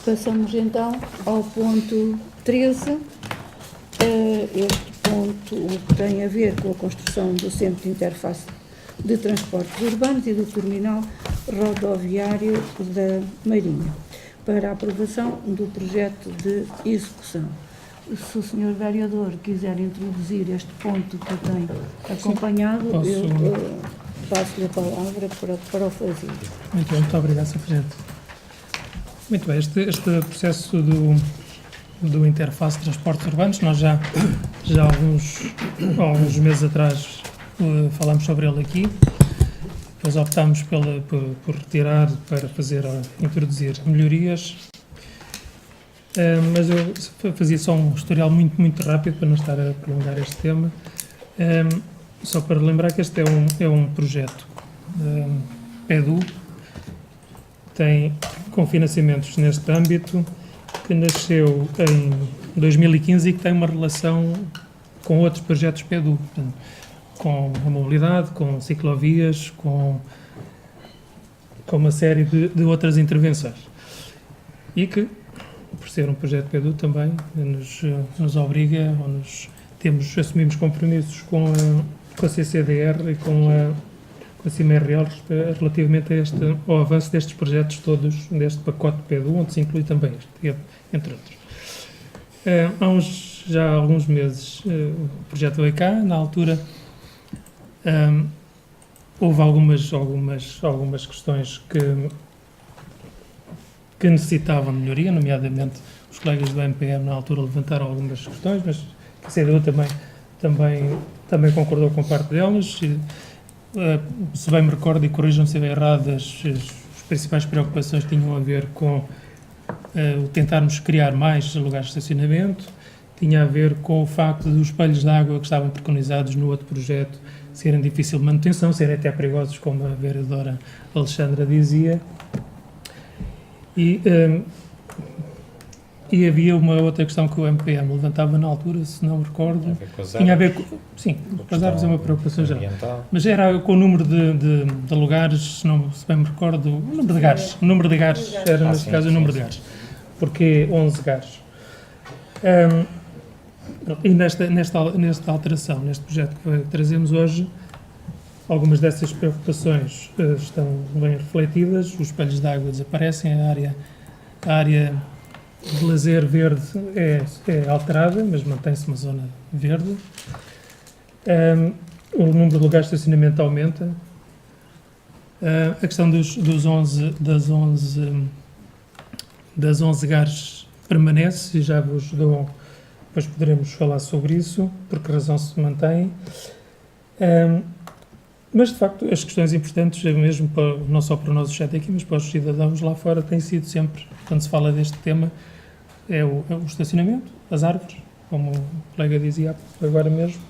Passamos então ao ponto 13. Este ponto o que tem a ver com a construção do Centro de Interface de Transportes Urbanos e do Terminal Rodoviário da Marinha, para a aprovação do projeto de execução. Se o Sr. Vereador quiser introduzir este ponto que tem acompanhado, eu passo-lhe a palavra para o fazer. Muito obrigado, Sr. Presidente. Muito bem, este processo do Interface de Transportes Urbanos, nós já há alguns meses atrás falámos sobre ele aqui, depois optámos por retirar para introduzir melhorias, mas eu fazia só um historial muito rápido para não estar a prolongar este tema, só para lembrar que este é um projeto PEDU, tem com financiamentos neste âmbito, que nasceu em 2015 e que tem uma relação com outros projetos PEDU, portanto, com a mobilidade, com ciclovias, com uma série de outras intervenções. E que, por ser um projeto PEDU, também nos obriga, assumimos compromissos com a CCDR e com a CIMRL relativamente ao avanço destes projetos todos, deste pacote PEDU, onde se inclui também este, entre outros. Já há alguns meses o projeto veio cá, na altura houve algumas questões que necessitavam de melhoria, nomeadamente os colegas do MPM na altura levantaram algumas questões, mas a CDU também concordou com parte delas. Se bem me recordo, e corrijam-me se estiver errado, as principais preocupações tinham a ver com o tentarmos criar mais lugares de estacionamento, tinha a ver com o facto dos espelhos de água que estavam preconizados no outro projeto serem de difícil manutenção, serem até perigosos, como a vereadora Alexandra dizia, e havia uma outra questão que o MPM levantava na altura, se não me recordo, tinha a ver com... Sim, as árvores é uma preocupação geral, mas era com o número de lugares, se bem me recordo, o número de gares, era neste caso o número de gares, porque 11 gares. E nesta alteração, neste projeto que trazemos hoje, algumas dessas preocupações estão bem refletidas, os espelhos de água desaparecem, a área de lazer verde é alterada, mas mantém-se uma zona verde. O número de lugares de estacionamento aumenta. A questão das 11 gares permanece, e já vos dou, depois poderemos falar sobre isso, por que razão se mantém. Mas, de facto, as questões importantes, mesmo não só para o nosso chat aqui, mas para os cidadãos lá fora, têm sido sempre, quando se fala deste tema, é o estacionamento, as árvores, como o colega dizia agora mesmo.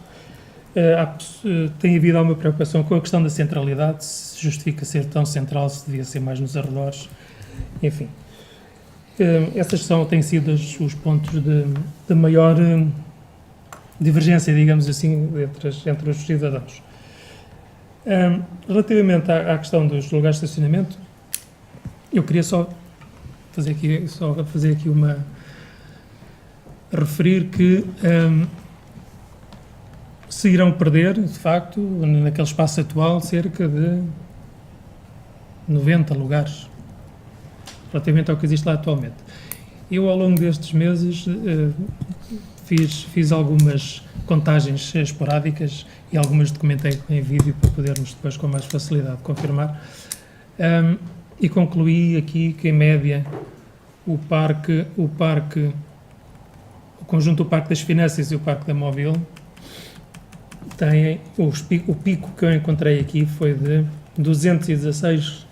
Tem havido alguma preocupação com a questão da centralidade, se justifica ser tão central, se devia ser mais nos arredores, enfim. Essas têm sido os pontos de maior divergência, digamos assim, entre os cidadãos. Relativamente à questão dos lugares de estacionamento, eu queria só fazer aqui referir que se irão perder, de facto, naquele espaço atual, cerca de 90 lugares, relativamente ao que existe lá atualmente. Eu, ao longo destes meses, fiz algumas contagens esporádicas e algumas documentei em vídeo para podermos depois, com mais facilidade, confirmar. E concluí aqui que, em média, o conjunto do Parque das Finanças e o Parque da Móvel têm o pico que eu encontrei aqui foi de 216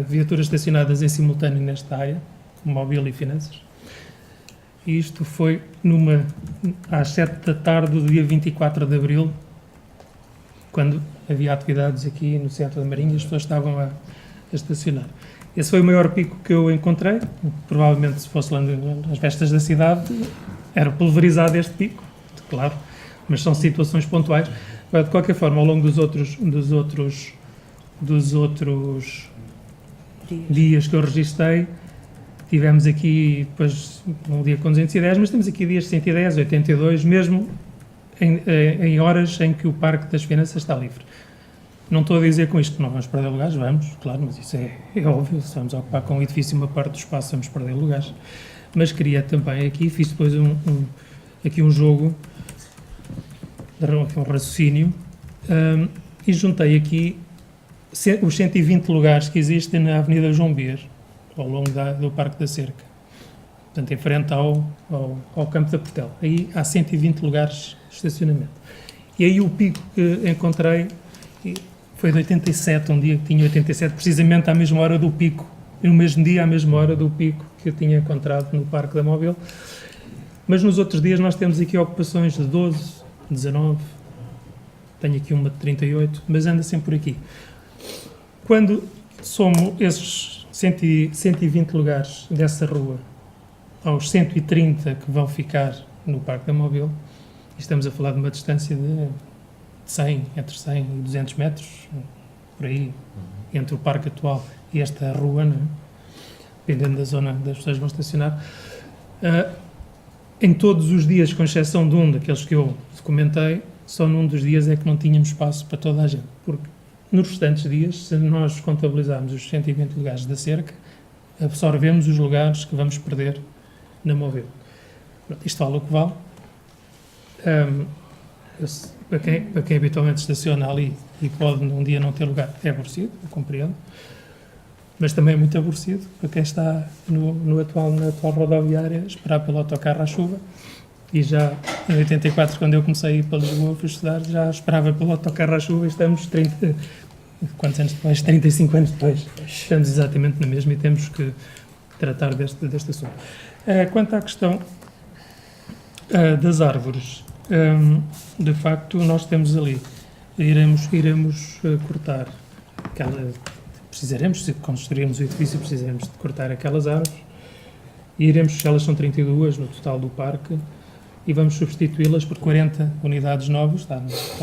viaturas estacionadas em simultâneo nesta área, Móvel e Finanças. E isto foi às 7 da tarde do dia 24 de abril, quando havia atividades aqui no centro da Marinha e as pessoas estavam a estacionar. Esse foi o maior pico que eu encontrei. Provavelmente, se fosse lá nas festas da cidade, era pulverizado este pico, claro, mas são situações pontuais. De qualquer forma, ao longo dos outros dias que eu registrei, tivemos aqui depois um dia com 210, mas temos aqui dias de 110, 82, mesmo em horas em que o Parque das Finanças está livre. Não estou a dizer com isto que não vamos perder lugares, vamos, claro, mas isso é óbvio, se vamos ocupar com o edifício uma parte do espaço, vamos perder lugares. Mas queria também aqui, fiz depois aqui um jogo, um raciocínio, e juntei aqui os 120 lugares que existem na Avenida João Bias, ao longo do Parque da Cerca, portanto, em frente ao Campo da Portela. Aí há 120 lugares de estacionamento. E aí o pico que encontrei foi de 87, um dia que tinha 87, precisamente à mesma hora do pico, no mesmo dia, à mesma hora do pico que eu tinha encontrado no Parque da Móvel. Mas nos outros dias nós temos aqui ocupações de 12, 19, tenho aqui uma de 38, mas anda sempre por aqui. Quando somo esses 120 lugares dessa rua aos 130 que vão ficar no Parque da Móvel, estamos a falar de uma distância de 100, entre 100 e 200 metros, por aí, entre o parque atual e esta rua, não é? Dependendo da zona onde as pessoas vão estacionar. Em todos os dias, com exceção de um daqueles que eu documentei, só num dos dias é que não tínhamos espaço para toda a gente, porque nos restantes dias, se nós contabilizarmos os 120 lugares da cerca, absorvemos os lugares que vamos perder na Móvel. Isto vale o que vale. Para quem habitualmente estaciona ali e pode num dia não ter lugar, é aborrecido, eu compreendo, mas também é muito aborrecido para quem está na atual rodoviária, esperar pelo autocarro à chuva. E já em 84, quando eu comecei a ir para Lisboa, fui estudar, já esperava pelo autocarro à chuva e estamos 30, quantos anos depois? 35 anos depois. Estamos exatamente na mesma e temos que tratar deste assunto. Quanto à questão das árvores, de facto, nós temos ali, iremos cortar precisaremos, se construirmos o edifício, precisaremos de cortar aquelas árvores e iremos, elas são 32 no total do parque, e vamos substituí-las por 40 unidades novas, está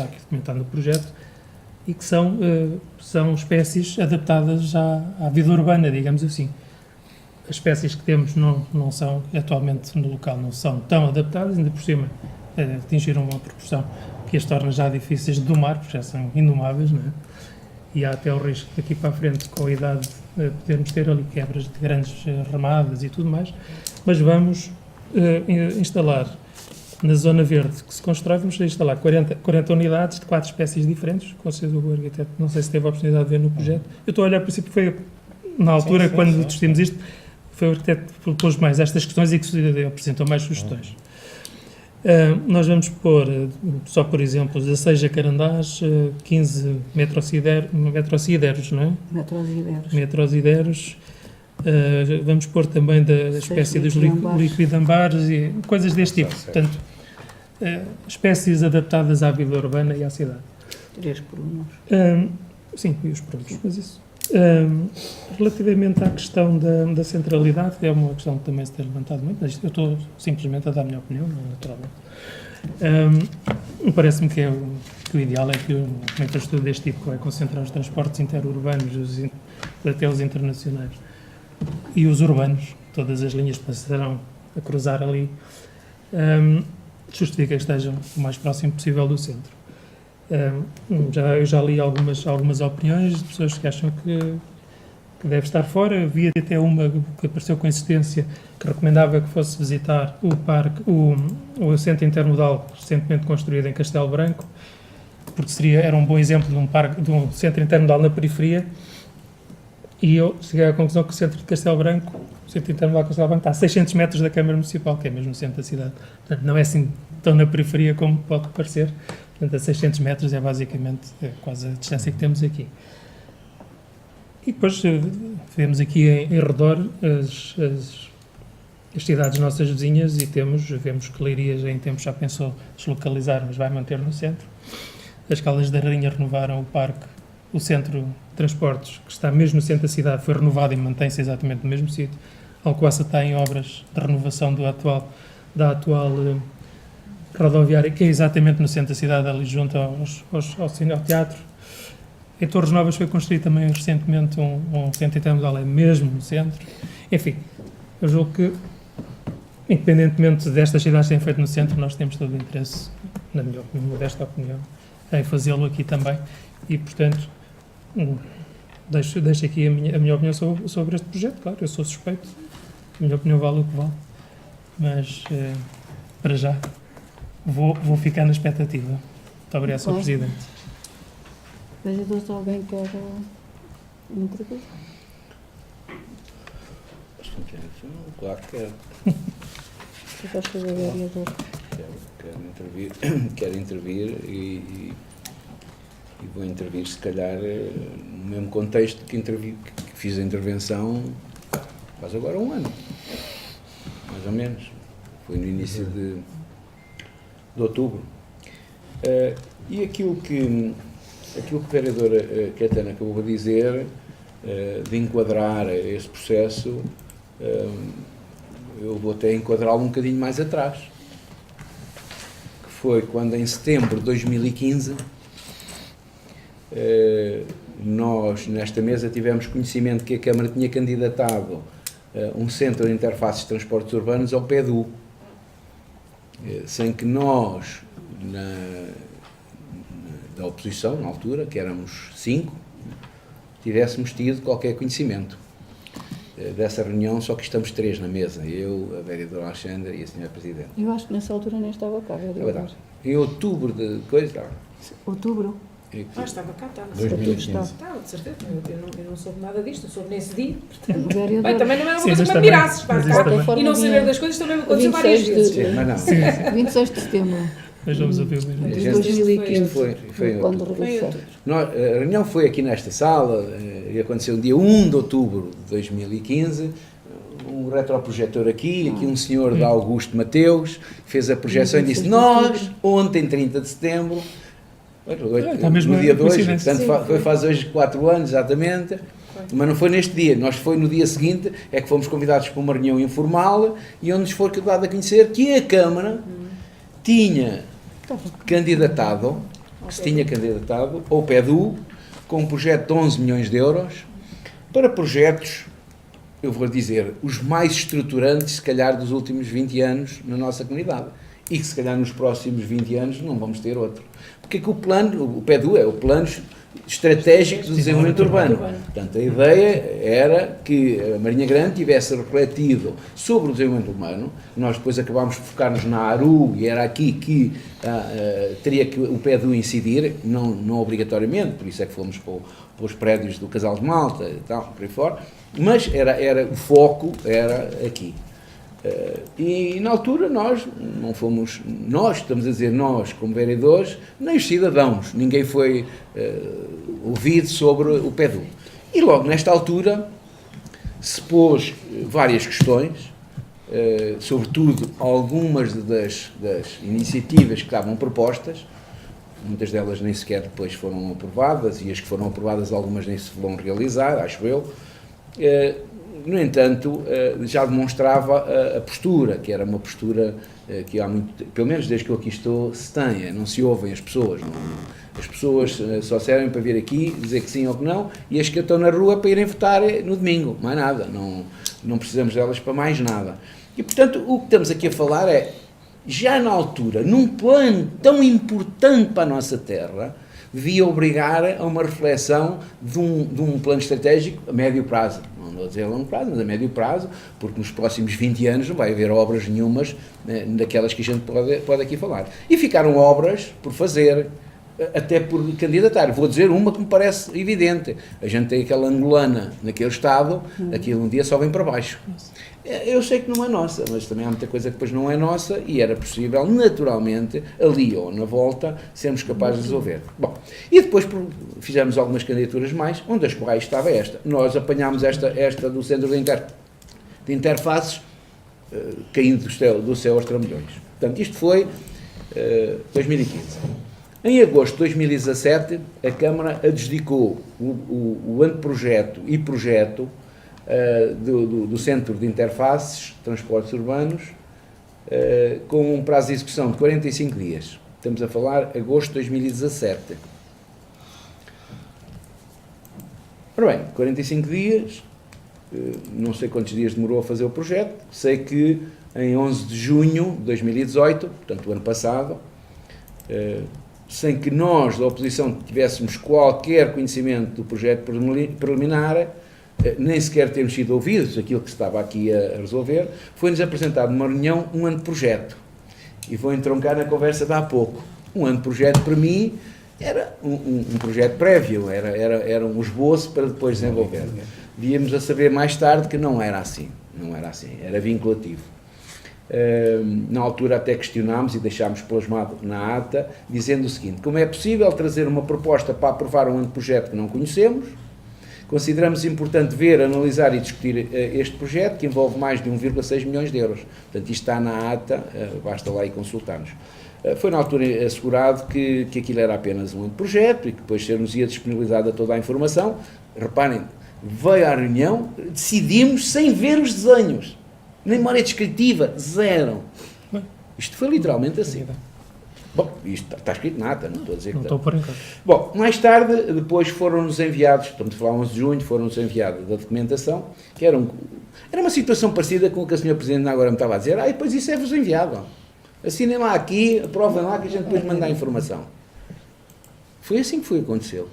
aqui documentado no projeto, e que são espécies adaptadas à vida urbana, digamos assim. As espécies que temos não são, atualmente no local, não são tão adaptadas, ainda por cima atingiram uma proporção que as torna já difíceis de domar, porque já são indomáveis, não é? E há até o risco daqui para a frente, com a idade, podermos ter ali quebras de grandes ramadas e tudo mais, mas vamos instalar na zona verde que se constrói, vamos instalar 40 unidades de 4 espécies diferentes, com certeza o arquiteto, não sei se teve a oportunidade de ver no projeto. Eu estou a olhar, por princípio, foi na altura, quando discutimos isto, foi o arquiteto que propôs mais estas questões e que apresentou mais sugestões. Nós vamos pôr, só por exemplo, 16 jacarandás, 15 metrosideros, não é? Metrosideros. Vamos pôr também da espécie dos liquidambares e coisas deste tipo. Portanto, espécies adaptadas à vida urbana e à cidade. 3 prunos. Sim, e os prunos, mas isso. Relativamente à questão da centralidade, é uma questão que também se tem levantado muito, mas eu estou simplesmente a dar a minha opinião, naturalmente. Parece-me que o ideal é que uma infraestrutura deste tipo, que vai concentrar os transportes interurbanos, até os internacionais, e os urbanos, todas as linhas passarão a cruzar ali, justifica que estejam o mais próximo possível do centro. Eu já li algumas opiniões de pessoas que acham que deve estar fora. Havia até uma que apareceu com insistência que recomendava que fosse visitar o centro intermodal recentemente construído em Castelo Branco, porque era um bom exemplo de um centro intermodal na periferia, e eu cheguei à conclusão que o centro de Castelo Branco, o centro intermodal de Castelo Branco, está a 600 metros da Câmara Municipal, que é mesmo no centro da cidade. Portanto, não é assim tão na periferia como pode parecer. Portanto, a 600 metros é basicamente quase a distância que temos aqui. E depois vemos aqui em redor as cidades nossas vizinhas e vemos que Leiria já em tempos já pensou deslocalizar, mas vai manter no centro. As Caldas da Rainha renovaram o parque, o centro de transportes, que está mesmo no centro da cidade, foi renovado e mantém-se exatamente no mesmo sítio. Alcoaça está em obras de renovação da atual rodoviária, que é exatamente no centro da cidade, ali junto ao teatro. Em Torres Novas foi construído também recentemente um centro intermodal, é mesmo no centro. Enfim, Eu julgo que, independentemente destas cidades terem feito no centro, nós temos todo o interesse, na minha modesta opinião, em fazê-lo aqui também. E, portanto, deixo aqui a minha opinião sobre este projeto. Claro, eu sou suspeito, a minha opinião vale o que vale, mas, para já, vou ficar na expectativa. Muito obrigado, Sr. Presidente. Vereadores, alguém quer intervir? Claro que quero. Se faz favor, vereador. Quero intervir e vou intervir, se calhar, no mesmo contexto que fiz a intervenção faz agora um ano, mais ou menos. Foi no início de outubro. E aquilo que a vereadora Caetano acabou de dizer, de enquadrar esse processo, eu vou até enquadrá-lo um bocadinho mais atrás, que foi quando em setembro de 2015 nós nesta mesa tivemos conhecimento que a Câmara tinha candidatado um centro de interfaces de transportes urbanos ao PEDU, sem que nós da oposição, na altura, que éramos 5, tivéssemos tido qualquer conhecimento dessa reunião, só que estamos 3 na mesa, eu, a vereadora Alexandra e a senhora Presidente. Eu acho que nessa altura nem estava cá, vereador. Em outubro de coisa, Outubro? Estava cá, estava. 2015. Estava, de certeza. Eu não soube nada disto, eu soube nesse dia. Portanto, Vereador. bem, também não é uma Sim, coisa mas que me também- admirasses, mas pá, isso cá. também- E não saber das coisas também me aconteceu várias vezes. Sim, mas não. 26 de setembro Mas vamos ouvir o de mesmo. gente- 2015, foi em quando outubro. regressou. A reunião foi aqui nesta sala e aconteceu no dia 1 de outubro de 2015, um retroprojetor aqui um senhor da Augusto Mateus fez a projeção e disse, nós, ontem, 30 de setembro, Está mesmo no dia a 2, coincidência. portanto foi faz hoje 4 anos exatamente, mas não foi neste dia, nós foi no dia seguinte, é que fomos convidados para uma reunião informal e onde nos foi dado a conhecer que a Câmara tinha candidatado, ao PEDU, com um projeto de 11 milhões de euros, para projetos, eu vou dizer, os mais estruturantes, se calhar, dos últimos 20 anos na nossa comunidade. E que, se calhar, nos próximos 20 anos não vamos ter outro. Porque que o PEDU é o Plano Estratégico de Desenvolvimento Urbano. Portanto, a ideia era que a Marinha Grande tivesse refletido sobre o desenvolvimento urbano. Nós depois acabámos de focar-nos na ARU e era aqui que teria que o PEDU incidir, não obrigatoriamente, por isso é que fomos para os prédios do Casal de Malta e tal, por aí fora, mas o foco era aqui. E na altura nós não fomos, estamos a dizer nós como vereadores, nem os cidadãos, ninguém foi ouvido sobre o PEDU. E logo nesta altura se pôs várias questões, sobretudo algumas das iniciativas que estavam propostas, muitas delas nem sequer depois foram aprovadas e as que foram aprovadas algumas nem se vão realizar, acho eu. No entanto, já demonstrava a postura, que era uma postura que há muito, pelo menos desde que eu aqui estou, se tem, não se ouvem as pessoas. As pessoas só servem para vir aqui, dizer que sim ou que não, e as que estão na rua para irem votar no domingo, mais nada, não precisamos delas para mais nada. E, portanto, o que estamos aqui a falar é, já na altura, num plano tão importante para a nossa terra, devia obrigar a uma reflexão de um plano estratégico a médio prazo. Não vou dizer a longo prazo, mas a médio prazo, porque nos próximos 20 anos não vai haver obras nenhumas daquelas que a gente pode aqui falar. E ficaram obras por fazer, até por candidatar. Vou dizer uma que me parece evidente. A gente tem aquela angolana naquele estado, aquilo um dia só vem para baixo. Eu sei que não é nossa, mas também há muita coisa que depois não é nossa e era possível, naturalmente, ali ou na volta, sermos capazes de resolver. Bom, e depois fizemos algumas candidaturas mais, onde das quais estava esta. Nós apanhámos esta do Centro de Interfaces, caindo do céu aos trambolhões. Portanto, isto foi 2015. Em agosto de 2017, a Câmara adjudicou o anteprojeto e projeto do Centro de Interfaces, Transportes Urbanos, com um prazo de execução de 45 dias. Estamos a falar de agosto de 2017. Ora bem, 45 dias, não sei quantos dias demorou a fazer o projeto, sei que em 11 de junho de 2018, portanto o ano passado, sem que nós da oposição tivéssemos qualquer conhecimento do projeto preliminar, nem sequer termos sido ouvidos aquilo que se estava aqui a resolver, foi-nos apresentado numa reunião um anteprojeto. E vou entroncar na conversa de há pouco. Um anteprojeto para mim era um projeto prévio, era um esboço para depois desenvolver. Víamos a saber mais tarde que não era assim, era vinculativo. Na altura até questionámos e deixámos plasmado na ata, dizendo o seguinte: como é possível trazer uma proposta para aprovar um anteprojeto que não conhecemos? Consideramos importante ver, analisar e discutir este projeto, que envolve mais de 1,6 milhões de euros. Portanto, isto está na ata, basta lá e consultar-nos. Foi na altura assegurado que aquilo era apenas um projeto e que depois ser-nos-ia disponibilizada toda a informação. Reparem, veio à reunião, decidimos sem ver os desenhos, nem memória descritiva, zero. Isto foi literalmente assim. Bom, isto está escrito na ata, não estou a dizer que não estou por enquanto. Bom, mais tarde, depois foram-nos enviados, estamos a falar 11 de junho, foram-nos enviados da documentação, que era uma situação parecida com o que a Sra. Presidente agora me estava a dizer. E depois isso é-vos enviado. Assinem lá aqui, aprovem lá, que a gente depois manda a informação. Foi assim que aconteceu.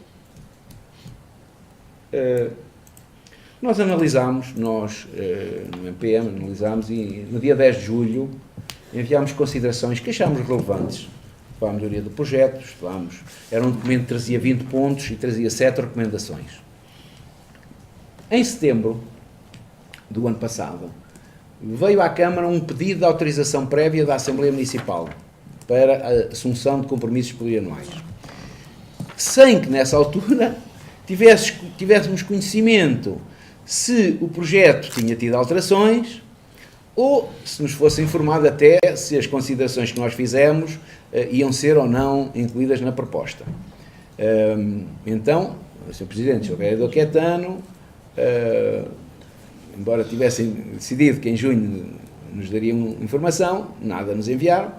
Nós analisámos, no MPM, analisámos e no dia 10 de julho enviámos considerações que achámos relevantes para a melhoria do projeto, era um documento que trazia 20 pontos e trazia 7 recomendações. Em setembro do ano passado, veio à Câmara um pedido de autorização prévia da Assembleia Municipal para a assunção de compromissos plurianuais, sem que nessa altura tivéssemos conhecimento se o projeto tinha tido alterações ou se nos fosse informado até se as considerações que nós fizemos iam ser ou não incluídas na proposta. Então, o Sr. Presidente, o Sr. Vereador Caetano, embora tivessem decidido que em junho nos dariam informação, nada nos enviaram,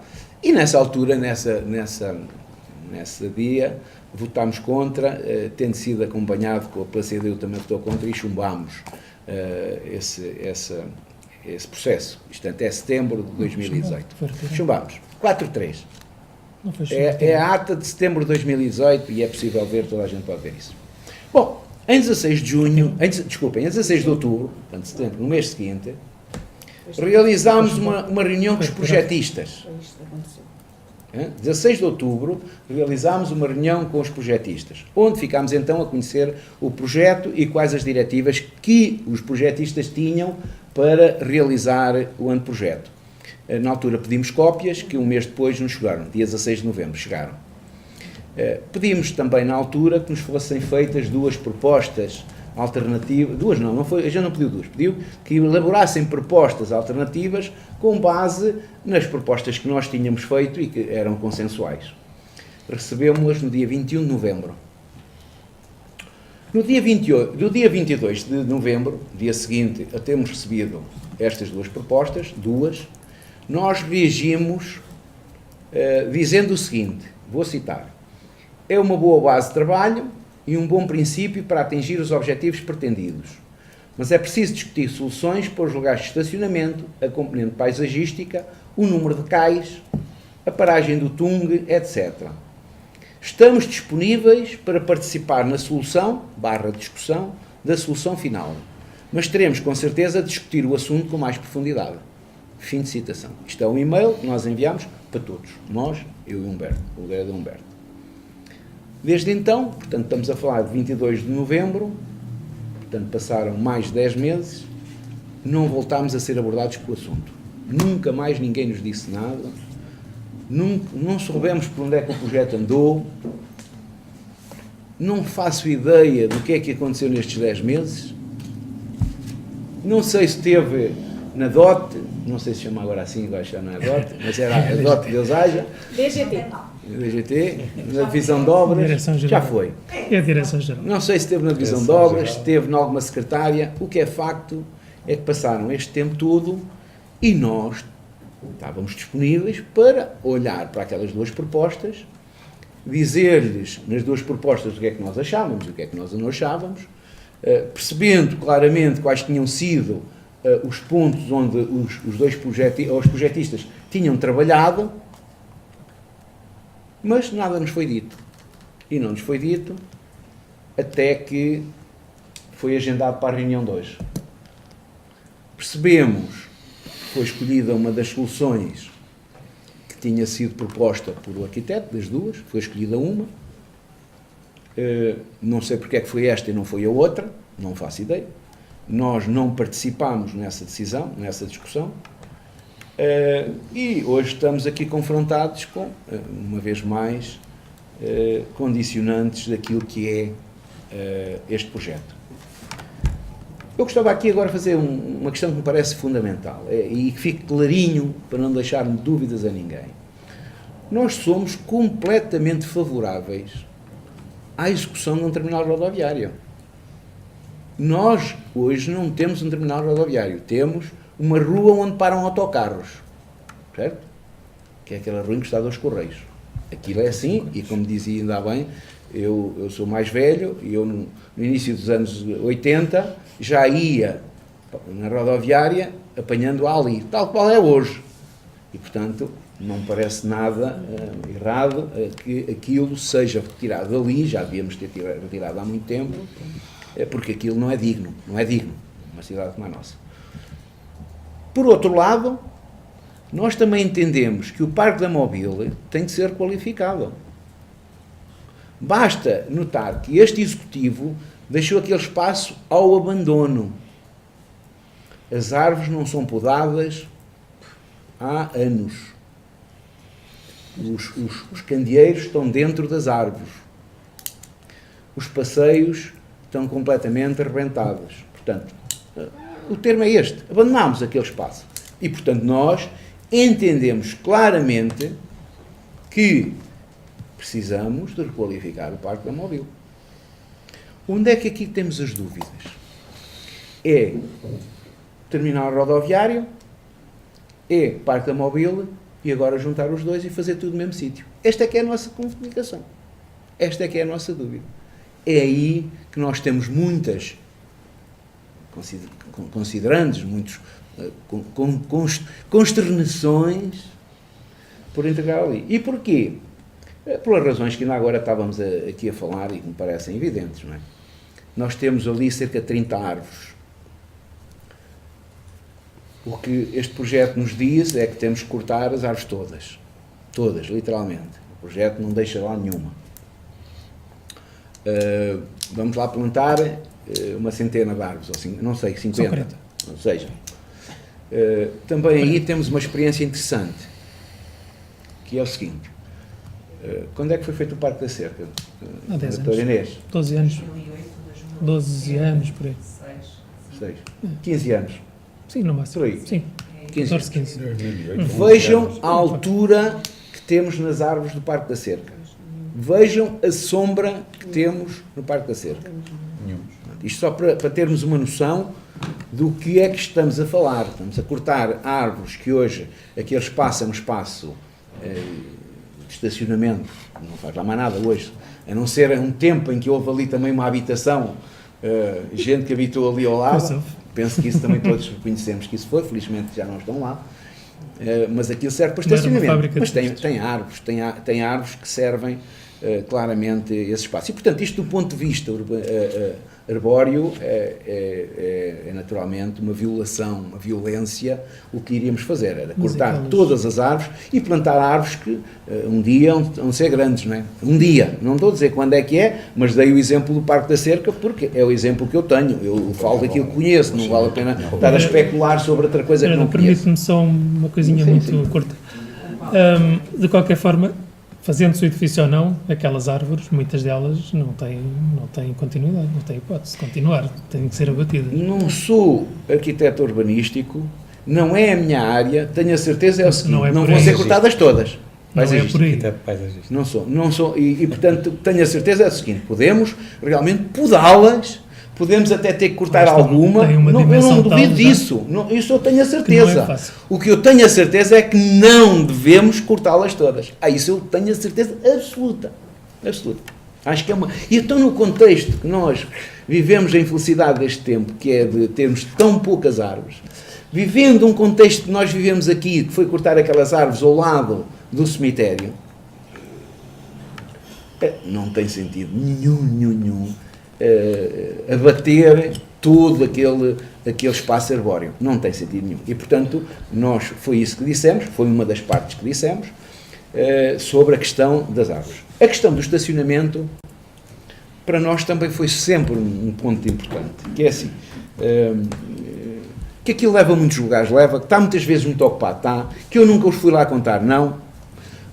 e nessa altura, nesse dia, votámos contra, tendo sido acompanhado pela CDU também votou contra, e chumbámos esse processo, isto até setembro de 2018. Chumbámos, 4-3. É a ata de setembro de 2018 e é possível ver, toda a gente pode ver isso. Bom, em 16 de junho, em 16 de outubro, portanto setembro, no mês seguinte, realizámos uma reunião com os projetistas. 16 de outubro, realizámos uma reunião com os projetistas, onde ficámos então a conhecer o projeto e quais as diretivas que os projetistas tinham para realizar o anteprojeto. Na altura pedimos cópias, que um mês depois nos chegaram, dia 16 de novembro chegaram. Pedimos também na altura que nos fossem feitas duas propostas alternativas, a gente não pediu duas, pediu que elaborassem propostas alternativas com base nas propostas que nós tínhamos feito e que eram consensuais. Recebemos-las no dia 21 de novembro. No dia 22 de novembro, dia seguinte a termos recebido estas duas propostas, nós reagimos dizendo o seguinte, vou citar: é uma boa base de trabalho e um bom princípio para atingir os objetivos pretendidos, mas é preciso discutir soluções para os lugares de estacionamento, a componente paisagística, o número de cais, a paragem do Tung, etc. Estamos disponíveis para participar na discussão da solução final, mas teremos com certeza de discutir o assunto com mais profundidade. Fim de citação. Isto é um e-mail que nós enviamos para todos, nós, eu e Humberto, o vereador Humberto. Desde então, portanto, estamos a falar de 22 de novembro, portanto, passaram mais de 10 meses, não voltámos a ser abordados com o assunto. Nunca mais ninguém nos disse nada, não soubemos por onde é que o projeto andou, não faço ideia do que é que aconteceu nestes 10 meses, não sei se teve na DOT, não sei se chama agora assim, agora já não é DOT, mas era a DOT, Deus haja. DGT, na divisão de obras, já foi. É a Direção-Geral. Não sei se esteve na divisão de obras, se esteve em alguma secretária, o que é facto é que passaram este tempo todo e nós estávamos disponíveis para olhar para aquelas duas propostas, dizer-lhes nas duas propostas o que é que nós achávamos e o que é que nós não achávamos, percebendo claramente quais tinham sido os pontos onde os projetistas tinham trabalhado, mas nada nos foi dito. E não nos foi dito até que foi agendado para a reunião de hoje. Percebemos que foi escolhida uma das soluções que tinha sido proposta por o arquiteto, das duas, foi escolhida uma. Não sei porque é que foi esta e não foi a outra, não faço ideia. Nós não participámos nessa decisão, nessa discussão, e hoje estamos aqui confrontados com, uma vez mais, condicionantes daquilo que é este projeto. Eu gostava aqui agora de fazer uma questão que me parece fundamental e que fique clarinho para não deixar dúvidas a ninguém. Nós somos completamente favoráveis à execução de um terminal rodoviário. Nós, hoje, não temos um terminal rodoviário, temos uma rua onde param autocarros, certo? Que é aquela rua encostada aos Correios. Aquilo é assim, e como dizia ainda bem, eu sou mais velho, e eu no início dos anos 80 já ia na rodoviária apanhando-a ali, tal qual é hoje. E, portanto, não parece nada errado que aquilo seja retirado dali, já devíamos ter retirado há muito tempo, porque aquilo não é digno, uma cidade como a nossa. Por outro lado, nós também entendemos que o Parque da Mobile tem de ser qualificado. Basta notar que este Executivo deixou aquele espaço ao abandono. As árvores não são podadas há anos. Os candeeiros estão dentro das árvores. Os passeios estão completamente arrebentados. Portanto, o termo é este. Abandonámos aquele espaço. E, portanto, nós entendemos claramente que precisamos de requalificar o Parque da Mobile. Onde é que aqui temos as dúvidas? É terminal rodoviário, é Parque da Mobile e agora juntar os dois e fazer tudo no mesmo sítio. Esta é que é a nossa comunicação. Esta é que é a nossa dúvida. É aí que nós temos muitas considerandos, muitos consternações por integrar ali. E porquê? Pelas razões que ainda agora estávamos aqui a falar e que me parecem evidentes, não é? Nós temos ali cerca de 30 árvores. O que este projeto nos diz é que temos que cortar as árvores todas. Todas, literalmente. O projeto não deixa lá nenhuma. Vamos lá plantar uma centena de árvores, ou não sei, 50. Ou seja, também aí temos uma experiência interessante, que é o seguinte. Quando é que foi feito o Parque da Cerca? Há 10 Doutor anos. Inês? 12 anos. 12 anos, por aí. 15 anos. Sim, no máximo. Por aí. Sim, 15 15. Vejam a altura que temos nas árvores do Parque da Cerca. Vejam a sombra que temos no Parque da Cerca. Isto só para termos uma noção do que é que estamos a falar. Estamos a cortar árvores que hoje, aquele espaço é um espaço de estacionamento, não faz lá mais nada hoje, a não ser um tempo em que houve ali também uma habitação, gente que habitou ali ao lado. Penso que isso também todos reconhecemos que isso foi, felizmente já não estão lá, mas aquilo serve para estacionamento. Mas tem árvores que servem claramente esse espaço. E, portanto, isto do ponto de vista arbóreo é naturalmente uma violação, uma violência. O que iríamos fazer era cortar todas as árvores e plantar árvores que um dia vão ser grandes, não é? Um dia, não estou a dizer quando é que é, mas dei o exemplo do Parque da Cerca porque é o exemplo que eu tenho. Eu falo daquilo que conheço, não vale a pena estar a especular sobre outra coisa que não conheço. Permite-me só uma coisinha muito curta. De qualquer forma, fazendo-se o edifício ou não, aquelas árvores, muitas delas não têm continuidade, não têm hipótese de continuar, têm que ser abatidas. Não sou arquiteto urbanístico, não é a minha área, tenho a certeza é o seguinte, não vão ser cortadas todas. Não é por aí. Não sou, e portanto tenho a certeza é o seguinte, podemos realmente podá-las, podemos até ter que cortar alguma, eu não duvido disso, isso eu tenho a certeza. O que eu tenho a certeza é que não devemos cortá-las todas. Isso eu tenho a certeza absoluta. Acho que é uma... E então, no contexto que nós vivemos a infelicidade deste tempo, que é de termos tão poucas árvores, vivendo um contexto que nós vivemos aqui, que foi cortar aquelas árvores ao lado do cemitério, não tem sentido nenhum abater todo aquele espaço arbóreo. Não tem sentido nenhum. E, portanto, foi isso que dissemos, foi uma das partes que dissemos, sobre a questão das árvores. A questão do estacionamento, para nós também foi sempre um ponto importante, que é assim, que aquilo leva a muitos lugares, que está muitas vezes muito ocupado, que eu nunca os fui lá contar, não,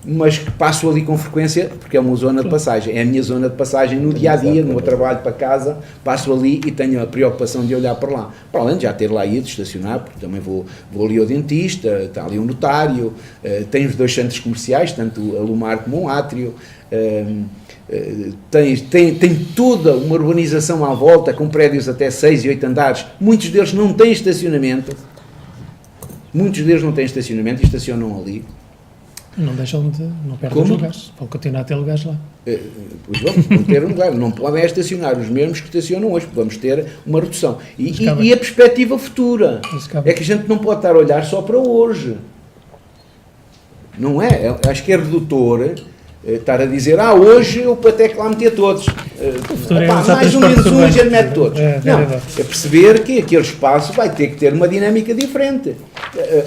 mas que passo ali com frequência, porque é uma zona de passagem, é a minha zona de passagem no dia-a-dia, no meu trabalho para casa, passo ali e tenho a preocupação de olhar para lá, para além de já ter lá ido estacionar, porque também vou ali ao dentista, está ali um notário, tem os 2 centros comerciais, tanto a Lumar como o Átrio, tem toda uma urbanização à volta, com prédios até 6 e 8 andares, muitos deles não têm estacionamento, e estacionam ali. Não deixam de, não perdem os lugares, vão continuar a ter lugares lá. Pois vão ter um lugar, não podem estacionar os mesmos que estacionam hoje, vamos ter uma redução. E a perspectiva futura é que a gente não pode estar a olhar só para hoje. Não é? Acho que é redutor estar a dizer, hoje eu até que lá meter todos. Mais um menos um, a gente mete todos. Não, é perceber que aquele espaço vai ter que ter uma dinâmica diferente.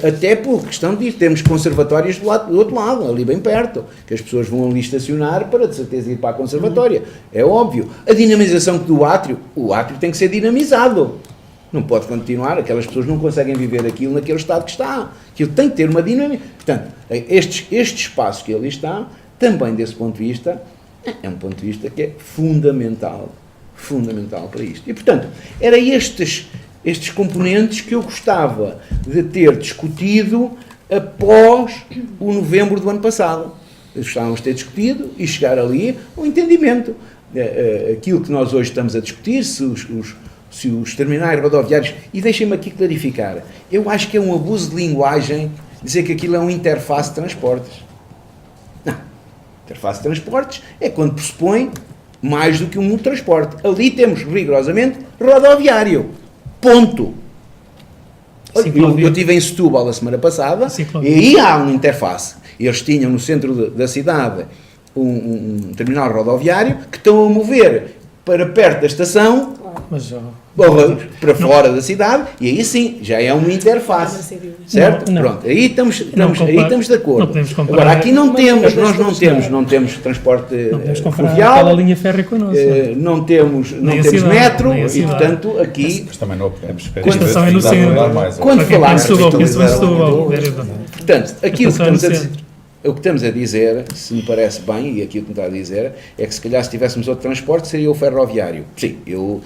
Até por questão de termos conservatórios do outro lado, ali bem perto, que as pessoas vão ali estacionar para de certeza ir para a conservatória. É óbvio. A dinamização do átrio, o átrio tem que ser dinamizado. Não pode continuar, aquelas pessoas não conseguem viver aquilo naquele estado que está. Aquilo tem que ter uma dinâmica. Portanto, este espaço que ali está, também desse ponto de vista, é um ponto de vista que é fundamental para isto. E, portanto, eram estes componentes que eu gostava de ter discutido após o novembro do ano passado. Gostávamos de ter discutido e chegar ali ao entendimento. Aquilo que nós hoje estamos a discutir, se os terminais rodoviários... E deixem-me aqui clarificar. Eu acho que é um abuso de linguagem dizer que aquilo é um interface de transportes. Interface de transportes é quando pressupõe mais do que um transporte. Ali temos rigorosamente rodoviário. Ponto. Eu estive em Setúbal a semana passada e aí há uma interface. Eles tinham no centro da cidade um terminal rodoviário que estão a mover para perto da estação, para fora da cidade, e aí sim, já é uma interface. Certo? Pronto, aí estamos de acordo. Agora, aqui nós não temos transporte fluvial, aquela linha férrea connosco. Não temos metro, e portanto, aqui... Mas também não podemos esperar. A estação é no centro. Quando falarmos de portanto, aqui o que estamos a dizer, se me parece bem, e aquilo que me está a dizer, é que se calhar se tivéssemos outro transporte seria o ferroviário. Sim, eu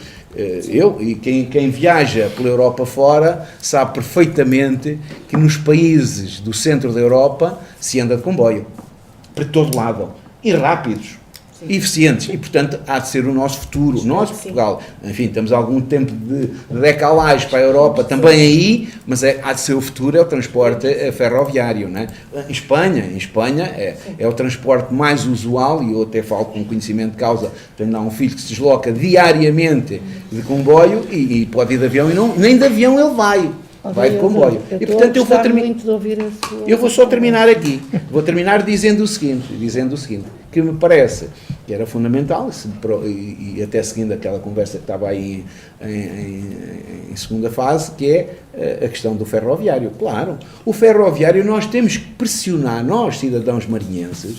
e quem viaja pela Europa fora sabe perfeitamente que nos países do centro da Europa se anda de comboio, para todo lado, e rápidos. Sim. Eficientes, e portanto há de ser o nosso futuro, Portugal, enfim, temos algum tempo de decalagem para a Europa também aí, mas há de ser o futuro, é o transporte ferroviário, não é? Em Espanha é o transporte mais usual, e eu até falo com conhecimento de causa, tenho lá um filho que se desloca diariamente de comboio e pode ir de avião, e nem de avião ele vai de comboio. E portanto eu vou só terminar aqui, vou terminar dizendo o seguinte, que me parece que era fundamental, e até seguindo aquela conversa que estava aí em segunda fase, que é a questão do ferroviário. Claro, o ferroviário nós temos que pressionar, nós cidadãos marinhenses,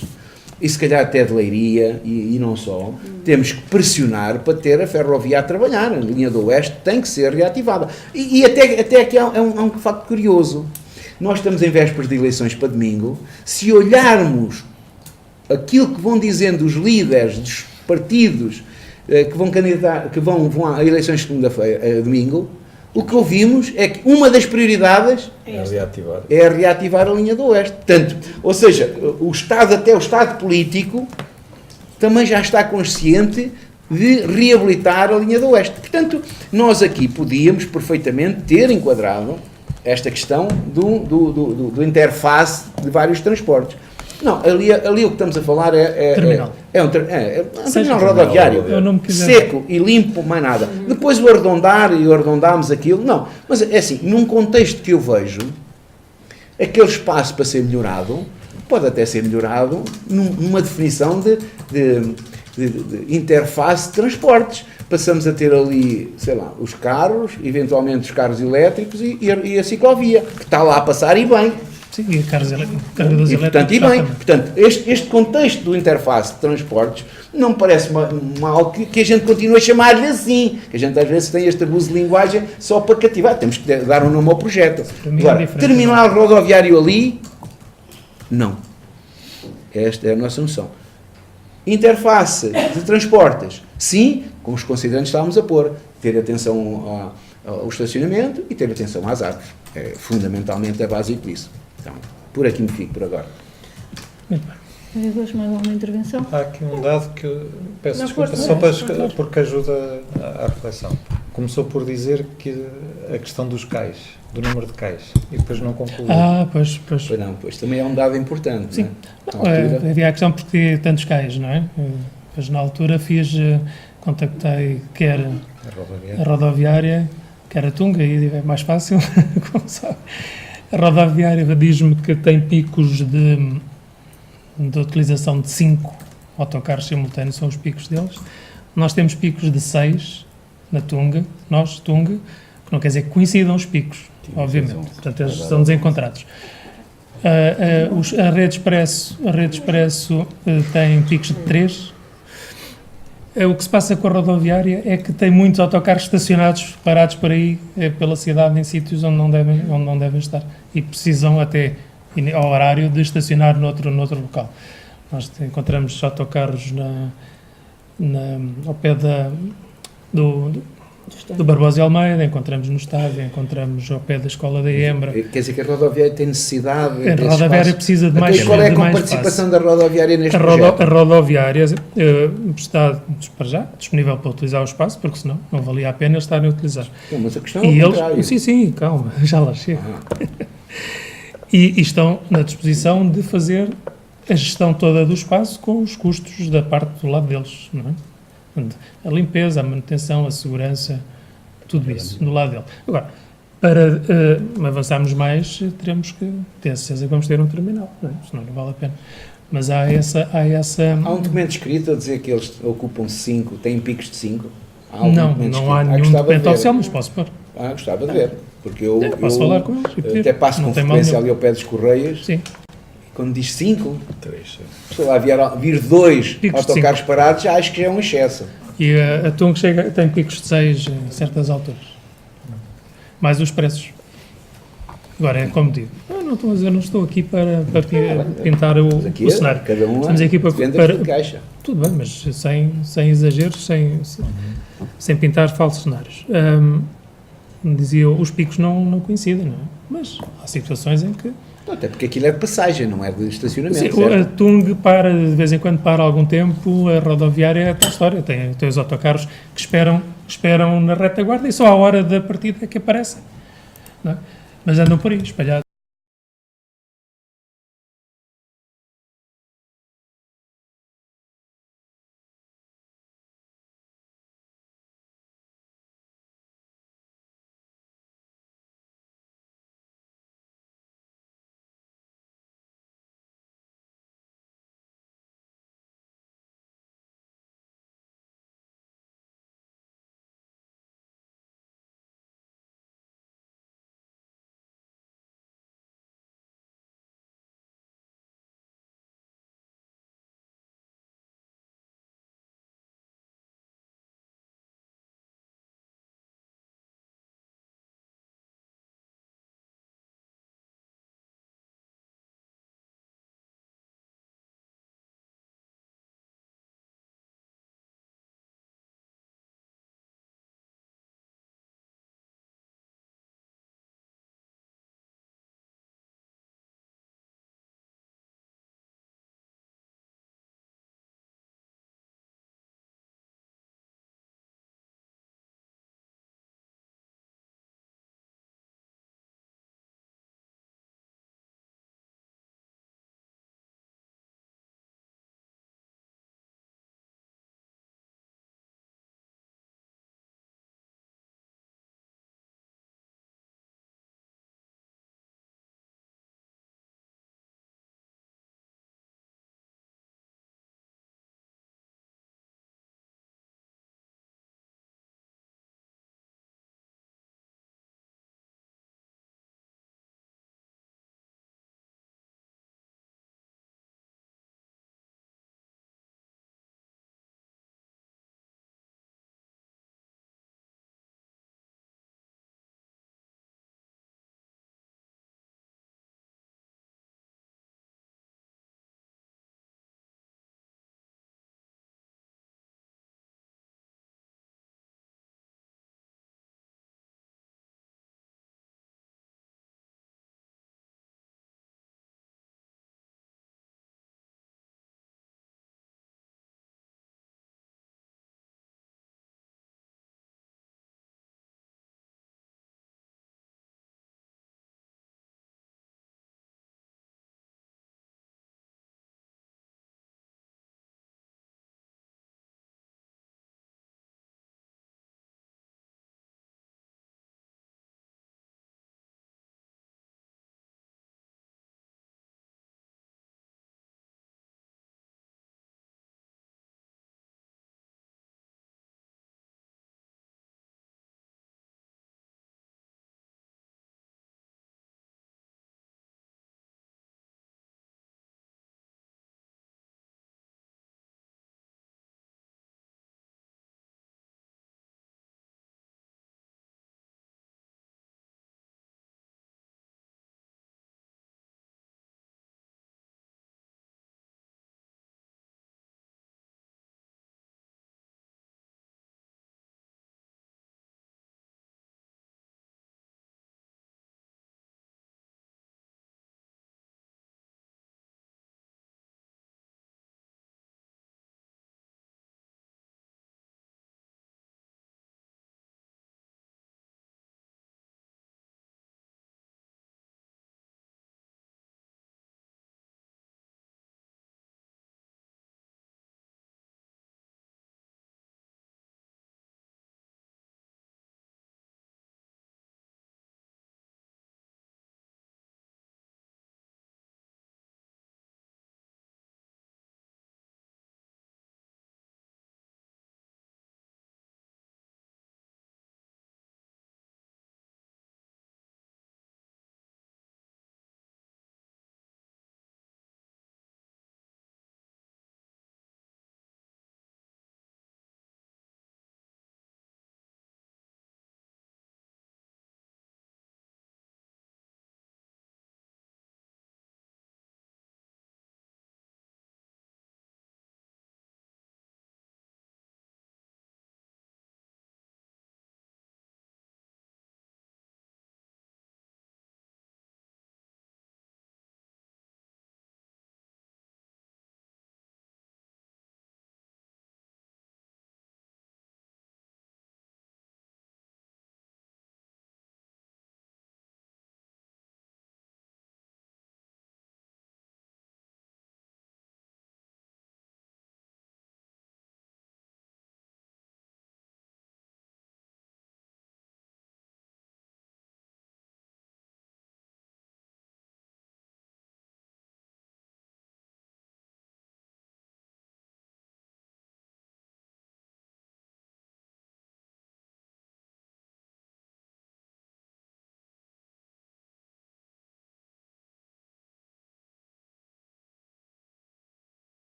e se calhar até de Leiria, e não só, temos que pressionar para ter a ferrovia a trabalhar. A linha do Oeste tem que ser reativada. E até aqui há um facto curioso. Nós estamos em vésperas de eleições para domingo. Se olharmos aquilo que vão dizendo os líderes dos partidos que vão candidatar, que vão a eleições segunda-feira, domingo, o que ouvimos é que uma das prioridades é reativar a linha do Oeste. Portanto, ou seja, até o Estado político também já está consciente de reabilitar a linha do Oeste. Portanto, nós aqui podíamos perfeitamente ter enquadrado esta questão do interface de vários transportes. Não, ali o que estamos a falar é Terminal. é um terminal rodoviário. Eu não me quiser. Seco e limpo, mais nada. Depois o arredondar e o arredondámos aquilo, não. Mas é assim, num contexto que eu vejo, aquele espaço para ser melhorado, pode até ser melhorado numa definição de interface de transportes. Passamos a ter ali, sei lá, os carros, eventualmente os carros elétricos e a ciclovia, que está lá a passar e bem. Sim, e carregadores E, portanto, elétricos. e bem. Portanto, este contexto do interface de transportes não me parece mal que a gente continue a chamar-lhe assim, que a gente às vezes tem este abuso de linguagem só para cativar. Temos que dar um nome ao projeto. Para mim é Agora, diferente. terminal rodoviário ali, não. Esta é a nossa noção. Interface de transportes, sim, com os considerantes que estávamos a pôr. Ter atenção ao estacionamento e ter atenção às árvores. É fundamentalmente a básico disso. Então, por aqui me fico por agora. Muito bem. Vereadores, mais alguma intervenção? Há aqui um dado que eu peço Não, desculpa, força, só força. porque ajuda à reflexão. Começou por dizer que a questão dos cais, do número de cais, e depois não concluiu. Pois. Pois não, pois também é um dado importante. Sim. Não é? Na altura, Havia a questão porque tantos cais, não é? Pois na altura contactei quer a rodoviária, quer a Tunga, e é mais fácil, como sabe. A rodoviária diz-me que tem picos de utilização de 5 autocarros simultâneos, são os picos deles. Nós temos picos de 6 na Tunga, Tunga, que não quer dizer que coincidam os picos, obviamente. Portanto, eles são desencontrados. A Rede Expresso tem picos de 3. O que se passa com a rodoviária é que tem muitos autocarros estacionados, parados por aí, pela cidade, em sítios onde não devem estar. E precisam até, ao horário, de estacionar noutro local. Nós encontramos autocarros ao pé do Barbosa e Almeida, encontramos no estádio, encontramos ao pé da Escola da Embra. quer dizer que a rodoviária tem necessidade. A rodoviária precisa de mais Então, qual é a de mais participação espaço. da rodoviária neste A projeto? rodoviária está, para já, disponível para utilizar o espaço, porque senão não valia a pena eles estarem a utilizar. Não, mas a questão é E o contrário. sim, calma, já lá chego. E estão na disposição de fazer a gestão toda do espaço com os custos da parte do lado deles, não é? Portanto, a limpeza, a manutenção, a segurança, tudo isso do lado dele. Agora, para avançarmos mais, teremos que ter certeza que vamos ter um terminal, não é? Senão não vale a pena. Mas há essa... Há um documento escrito a dizer que eles ocupam 5, têm picos de 5? Não há nenhum documento oficial, mas posso pôr. Gostava de ver, porque eu Posso falar com eles e pedir. até passo Não com tem mal frequência nenhum. ali ao pé dos Correios, Sim. quando diz 5, se lá vir 2 Picos de autocarros parados, já acho que já é um excesso. E a Tung tem picos de 6 em certas alturas. Mais os preços. Agora, é como digo, não estou aqui para pintar Mas o aqui cenário. cada um Estamos aqui depende para daquilo que acha. tudo bem, mas sem exageros, sem pintar falsos cenários. Dizia, os picos não coincidem, não é? Mas há situações em que... Até porque aquilo é de passagem, não é de estacionamento. Sim, certo? a Tung para, de vez em quando para algum tempo, a rodoviária é a tal história, tem os autocarros que esperam na retaguarda e só à hora da partida é que aparecem, não é? Mas andam por aí, espalhados.